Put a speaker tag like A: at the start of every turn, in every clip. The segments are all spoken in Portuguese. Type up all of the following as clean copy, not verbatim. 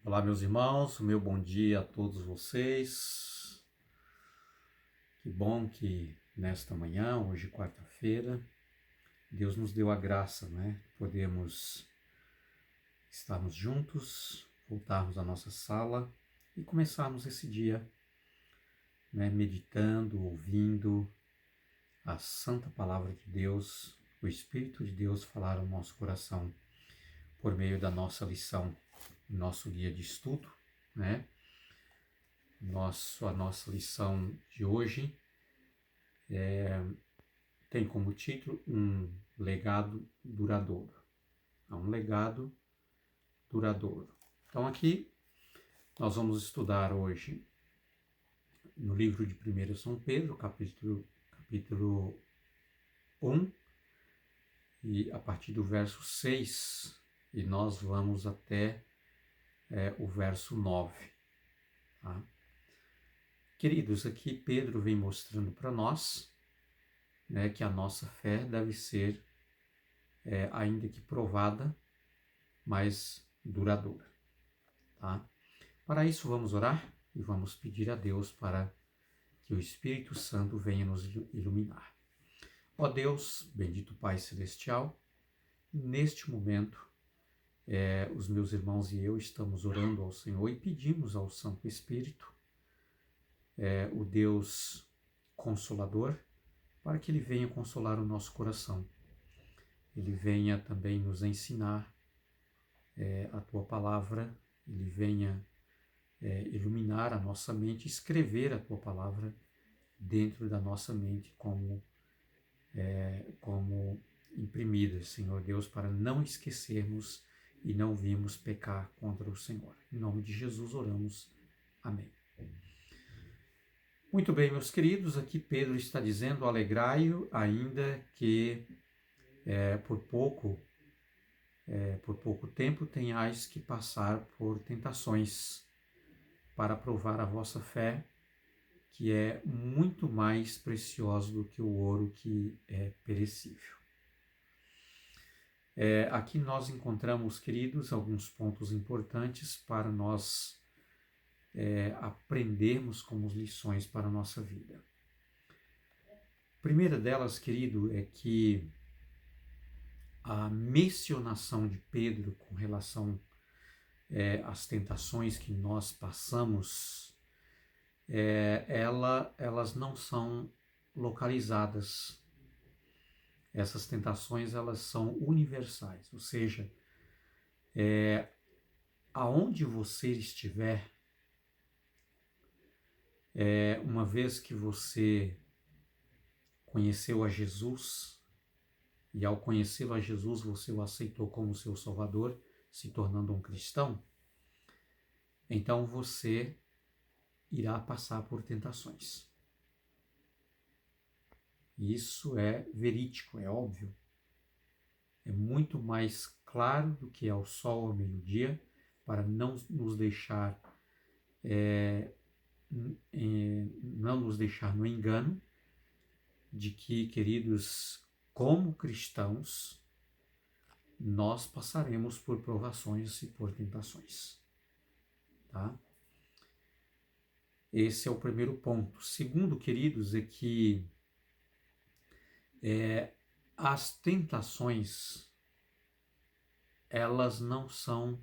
A: Olá, meus irmãos, o meu bom dia a todos vocês. Que bom que nesta manhã, hoje quarta-feira, Deus nos deu a graça, Podemos estarmos juntos, voltarmos à nossa sala e começarmos esse dia, Meditando, ouvindo a santa palavra de Deus, o Espírito de Deus falar ao nosso coração por meio da nossa lição, nosso guia de estudo, né? A nossa lição de hoje tem como título Um Legado Duradouro. Um legado duradouro. Então aqui nós vamos estudar hoje no livro de 1 São Pedro, capítulo 1, e a partir do verso 6, e nós vamos até o verso 9. Tá? Queridos, aqui Pedro vem mostrando para nós que a nossa fé deve ser, ainda que provada, mas duradoura. Tá? Para isso vamos orar e vamos pedir a Deus para que o Espírito Santo venha nos iluminar. Ó Deus, bendito Pai Celestial, neste momento os meus irmãos e eu estamos orando ao Senhor e pedimos ao Santo Espírito, o Deus Consolador, para que Ele venha consolar o nosso coração. Ele venha também nos ensinar a Tua Palavra, Ele venha iluminar a nossa mente, escrever a Tua Palavra dentro da nossa mente como imprimida, Senhor Deus, para não esquecermos e não virmos pecar contra o Senhor. Em nome de Jesus oramos. Amém. Muito bem, meus queridos, aqui Pedro está dizendo: alegrai-o, ainda que por pouco tempo tenhais que passar por tentações, para provar a vossa fé, que é muito mais preciosa do que o ouro que é perecível. Aqui nós encontramos, queridos, alguns pontos importantes para nós aprendermos como lições para a nossa vida. A primeira delas, querido, é que a mencionação de Pedro com relação às tentações que nós passamos, elas não são localizadas. Essas tentações, elas são universais, ou seja, aonde você estiver, uma vez que você conheceu a Jesus, e ao conhecê-lo a Jesus, você o aceitou como seu Salvador, se tornando um cristão, então você irá passar por tentações. Isso é verídico, é óbvio. É muito mais claro do que é o sol ao meio-dia, para não nos deixar não nos deixar no engano de que, queridos, como cristãos, nós passaremos por provações e por tentações. Tá? Esse é o primeiro ponto. Segundo, queridos, é que as tentações, elas não são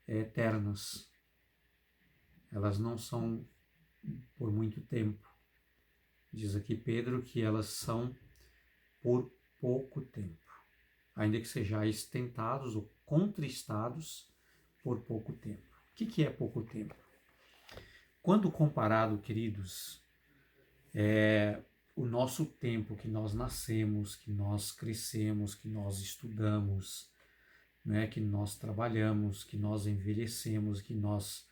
A: eternas. Elas não são por muito tempo. Diz aqui Pedro que elas são por pouco tempo. Ainda que sejais tentados ou contristados por pouco tempo. O que é pouco tempo? Quando comparado, queridos, o nosso tempo que nós nascemos, que nós crescemos, que nós estudamos, que nós trabalhamos, que nós envelhecemos, que nós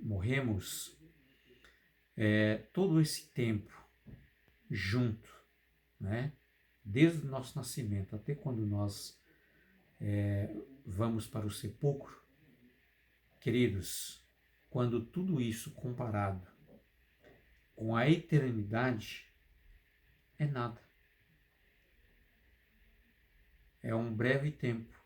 A: morremos, todo esse tempo junto, desde o nosso nascimento até quando nós vamos para o sepulcro, queridos, quando tudo isso comparado com a eternidade, é nada. É um breve tempo,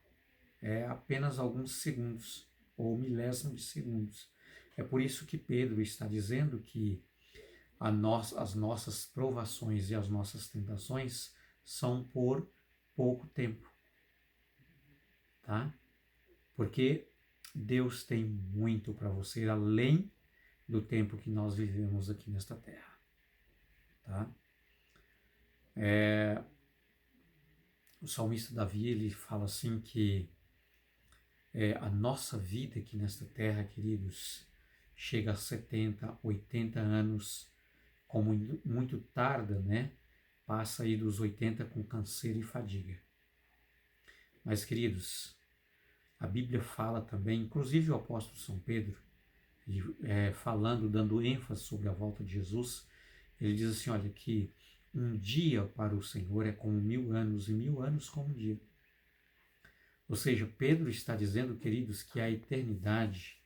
A: é apenas alguns segundos ou milésimo de segundos. É por isso que Pedro está dizendo que as nossas provações e as nossas tentações são por pouco tempo, tá? Porque Deus tem muito para você além do tempo que nós vivemos aqui nesta terra, tá? O salmista Davi, ele fala assim que a nossa vida aqui nesta terra, queridos, chega a 70, 80 anos, como muito tarda, né? Passa aí dos 80 com canseira e fadiga. Mas, queridos, a Bíblia fala também, inclusive o apóstolo São Pedro, falando, dando ênfase sobre a volta de Jesus, ele diz assim, olha, que um dia para o Senhor é como 1000 anos e 1000 anos como um dia. Ou seja, Pedro está dizendo, queridos, que a eternidade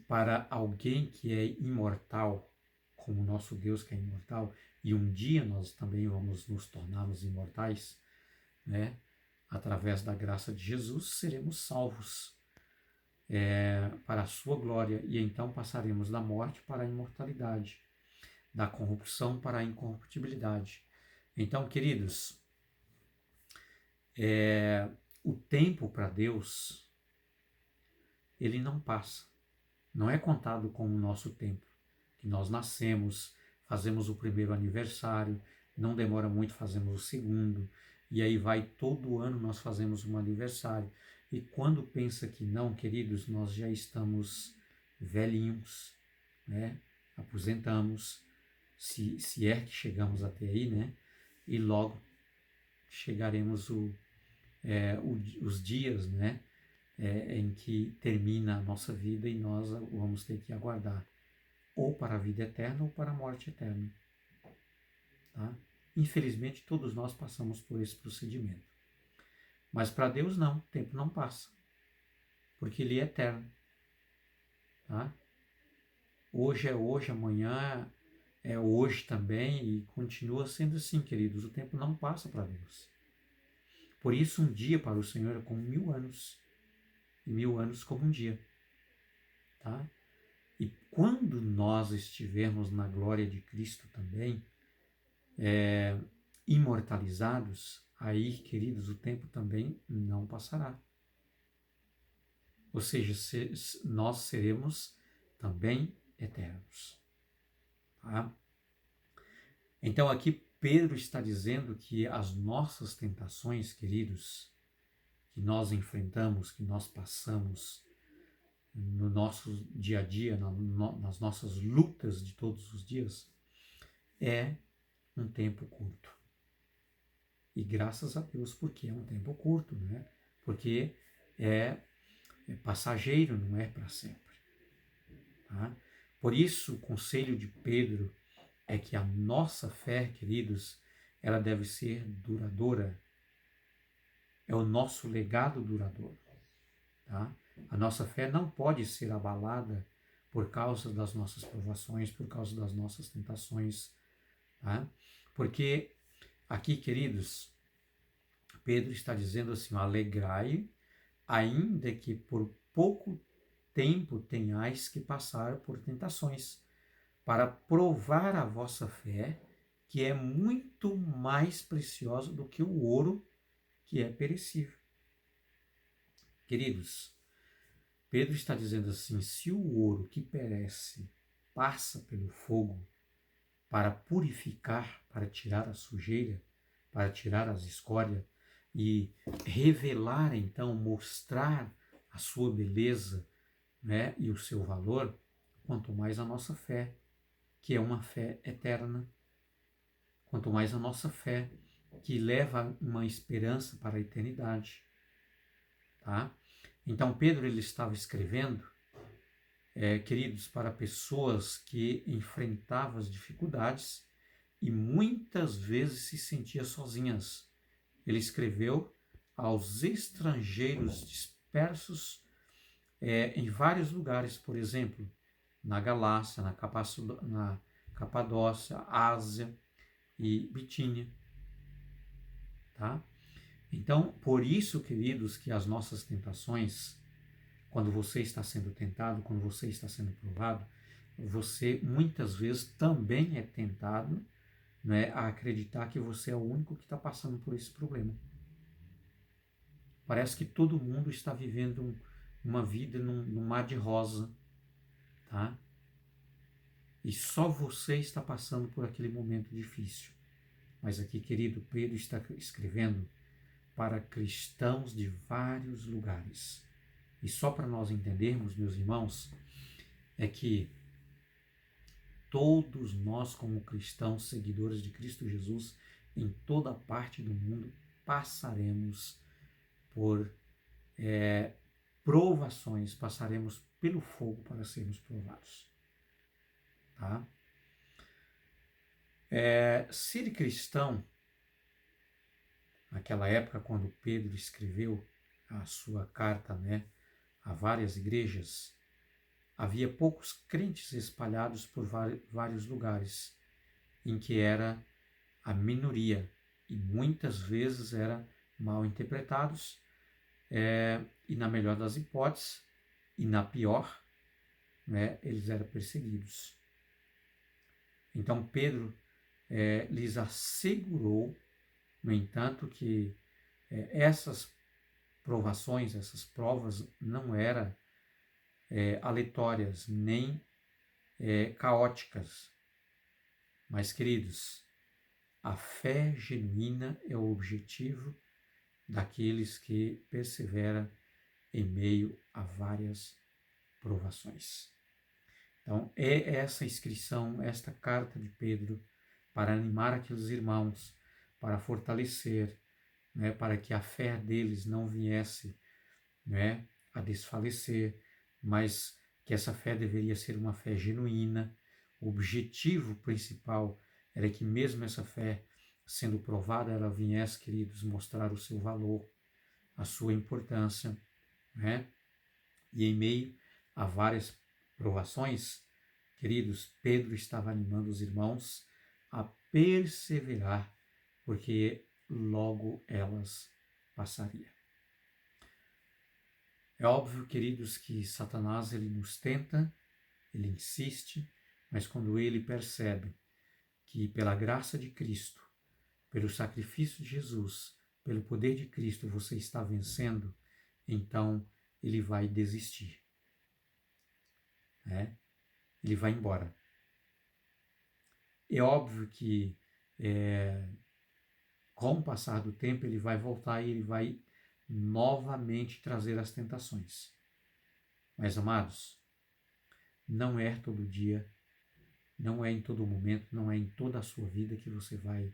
A: para alguém que é imortal, como o nosso Deus que é imortal, e um dia nós também vamos nos tornarmos imortais, né? Através da graça de Jesus, seremos salvos para a sua glória, e então passaremos da morte para a imortalidade, da corrupção para a incorruptibilidade. Então, queridos, o tempo para Deus, ele não passa. Não é contado como o nosso tempo, que nós nascemos, fazemos o primeiro aniversário, não demora muito, fazemos o segundo, e aí vai todo ano nós fazemos um aniversário. E quando pensa que não, queridos, nós já estamos velhinhos, né? Aposentamos, se é que chegamos até aí, né? E logo chegaremos os dias, né? Em que termina a nossa vida e nós vamos ter que aguardar ou para a vida eterna ou para a morte eterna. Tá? Infelizmente, todos nós passamos por esse procedimento. Mas para Deus não, o tempo não passa, porque Ele é eterno. Tá? Hoje é hoje, amanhã é hoje também, e continua sendo assim, queridos, o tempo não passa para Deus. Por isso, um dia para o Senhor é como 1000 anos, e 1000 anos como um dia. Tá? E quando nós estivermos na glória de Cristo também, imortalizados, aí, queridos, o tempo também não passará. Ou seja, nós seremos também eternos. Tá? Então aqui Pedro está dizendo que as nossas tentações, queridos, que nós enfrentamos, que nós passamos no nosso dia a dia, nas nossas lutas de todos os dias, é um tempo curto. E graças a Deus, porque é um tempo curto, né? Porque é passageiro, não é para sempre. Tá? Por isso, o conselho de Pedro é que a nossa fé, queridos, ela deve ser duradoura. É o nosso legado duradouro. Tá? A nossa fé não pode ser abalada por causa das nossas provações, por causa das nossas tentações. Tá? Porque aqui, queridos, Pedro está dizendo assim, alegrai, ainda que por pouco tempo tenhais que passar por tentações, para provar a vossa fé, que é muito mais preciosa do que o ouro, que é perecível. Queridos, Pedro está dizendo assim, se o ouro que perece passa pelo fogo para purificar, para tirar a sujeira, para tirar as escórias e revelar, então, mostrar a sua beleza, né, e o seu valor, quanto mais a nossa fé, que é uma fé eterna, quanto mais a nossa fé, que leva uma esperança para a eternidade. Tá? Então Pedro ele estava escrevendo, queridos, para pessoas que enfrentavam as dificuldades e muitas vezes se sentiam sozinhas. Ele escreveu aos estrangeiros dispersos em vários lugares, por exemplo, na Galácia, na Capadócia, Ásia e Bitínia. Tá? Então, por isso, queridos, que as nossas tentações, quando você está sendo tentado, quando você está sendo provado, você muitas vezes também é tentado, né, a acreditar que você é o único que está passando por esse problema. Parece que todo mundo está vivendo uma vida num mar de rosa, tá? E só você está passando por aquele momento difícil. Mas aqui, querido, Pedro está escrevendo para cristãos de vários lugares. E só para nós entendermos, meus irmãos, é que todos nós, como cristãos, seguidores de Cristo Jesus, em toda parte do mundo, passaremos por provações, passaremos pelo fogo para sermos provados. Tá? Ser cristão, naquela época, quando Pedro escreveu a sua carta, né, a várias igrejas, havia poucos crentes espalhados por vários lugares, em que era a minoria, e muitas vezes eram mal interpretados, e na melhor das hipóteses, e na pior, né, eles eram perseguidos. Então Pedro lhes assegurou, no entanto, que essas provações, essas provas não eram aleatórias, nem caóticas. Mas, queridos, a fé genuína é o objetivo daqueles que perseveram em meio a várias provações. Então, é essa inscrição, esta carta de Pedro, para animar aqueles irmãos, para fortalecer, né, para que a fé deles não viesse, né, a desfalecer, mas que essa fé deveria ser uma fé genuína. O objetivo principal era que mesmo essa fé sendo provada, ela viesse, queridos, mostrar o seu valor, a sua importância, né? E em meio a várias provações, queridos, Pedro estava animando os irmãos a perseverar, porque logo elas passariam. É óbvio, queridos, que Satanás ele nos tenta, ele insiste, mas quando ele percebe que pela graça de Cristo, pelo sacrifício de Jesus, pelo poder de Cristo você está vencendo, então ele vai desistir. Né? Ele vai embora. É óbvio que com o passar do tempo ele vai voltar e ele vai novamente trazer as tentações. Mas, amados, não é todo dia, não é em todo momento, não é em toda a sua vida que você vai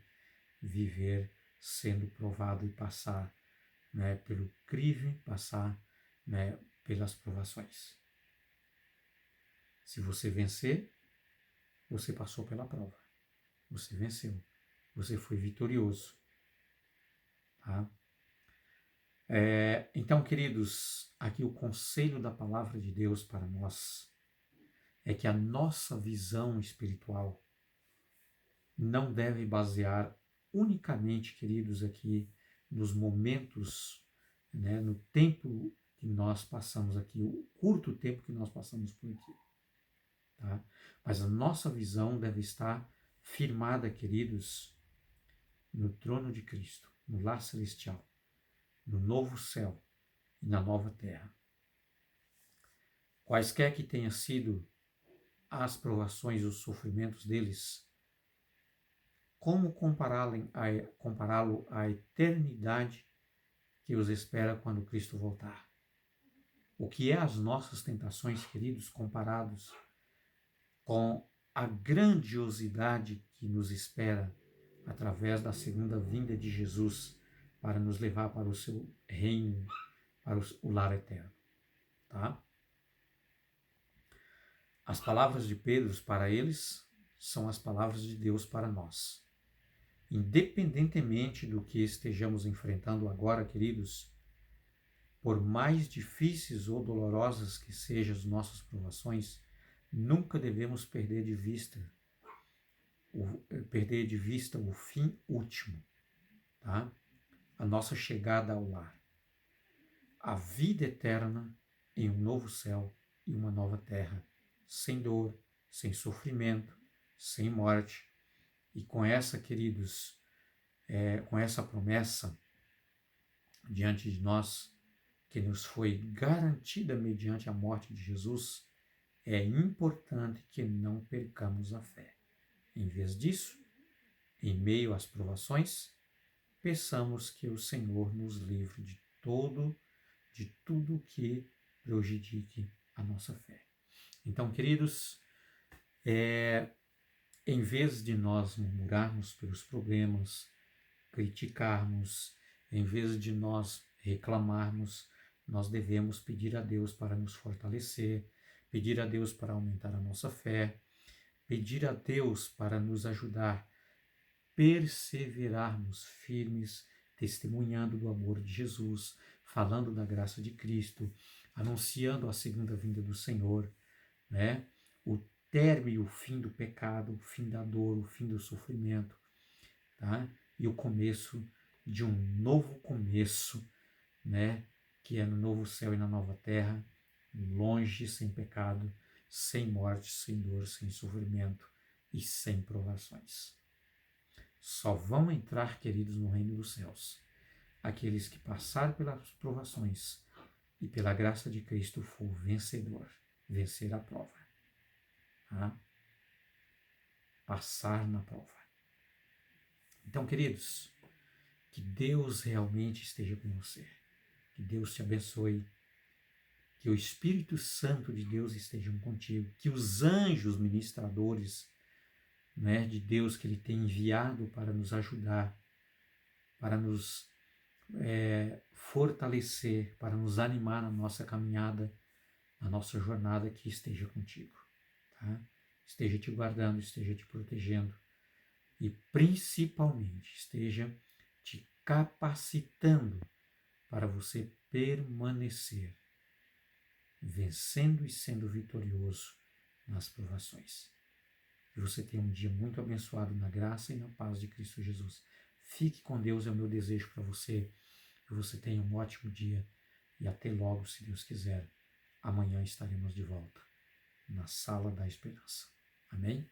A: viver sendo provado e passar, né, pelo crivo, passar, né, pelas provações. Se você vencer, você passou pela prova. Você venceu. Você foi vitorioso. Tá? Então, queridos, aqui o conselho da palavra de Deus para nós é que a nossa visão espiritual não deve basear unicamente, queridos, aqui nos momentos, né, no tempo que nós passamos aqui, o curto tempo que nós passamos por aqui. Tá? Mas a nossa visão deve estar firmada, queridos, no trono de Cristo, no lar celestial, no novo céu e na nova terra. Quaisquer que tenham sido as provações e os sofrimentos deles, como compará-lo à eternidade que os espera quando Cristo voltar? O que é as nossas tentações, queridos, comparados com a grandiosidade que nos espera através da segunda vinda de Jesus para nos levar para o seu reino, para o lar eterno. Tá? As palavras de Pedro para eles são as palavras de Deus para nós. Independentemente do que estejamos enfrentando agora, queridos, por mais difíceis ou dolorosas que sejam as nossas provações, nunca devemos perder de vista o fim último, tá? a nossa chegada ao lar, a vida eterna em um novo céu e uma nova terra, sem dor, sem sofrimento, sem morte. E com essa, queridos, com essa promessa diante de nós, que nos foi garantida mediante a morte de Jesus, é importante que não percamos a fé. Em vez disso, em meio às provações, peçamos que o Senhor nos livre de tudo que prejudique a nossa fé. Então, queridos, em vez de nós murmurarmos pelos problemas, criticarmos, em vez de nós reclamarmos, nós devemos pedir a Deus para nos fortalecer, pedir a Deus para aumentar a nossa fé, pedir a Deus para nos ajudar, perseverarmos firmes, testemunhando do amor de Jesus, falando da graça de Cristo, anunciando a segunda vinda do Senhor, né? O término e o fim do pecado, o fim da dor, o fim do sofrimento, tá? E o começo de um novo começo, né? Que é no novo céu e na nova terra, longe, sem pecado, sem morte, sem dor, sem sofrimento e sem provações. Só vão entrar, queridos, no reino dos céus aqueles que passaram pelas provações e pela graça de Cristo for vencedor, vencer a prova. Tá? Passar na prova. Então, queridos, que Deus realmente esteja com você. Que Deus te abençoe. Que o Espírito Santo de Deus esteja contigo. Que os anjos ministradores, né, de Deus que Ele tem enviado para nos ajudar, para nos fortalecer, para nos animar na nossa caminhada, na nossa jornada, que esteja contigo. Tá? Esteja te guardando, esteja te protegendo e principalmente esteja te capacitando para você permanecer vencendo e sendo vitorioso nas provações. Que você tenha um dia muito abençoado na graça e na paz de Cristo Jesus. Fique com Deus, é o meu desejo para você. Que você tenha um ótimo dia e até logo, se Deus quiser. Amanhã estaremos de volta na Sala da Esperança. Amém?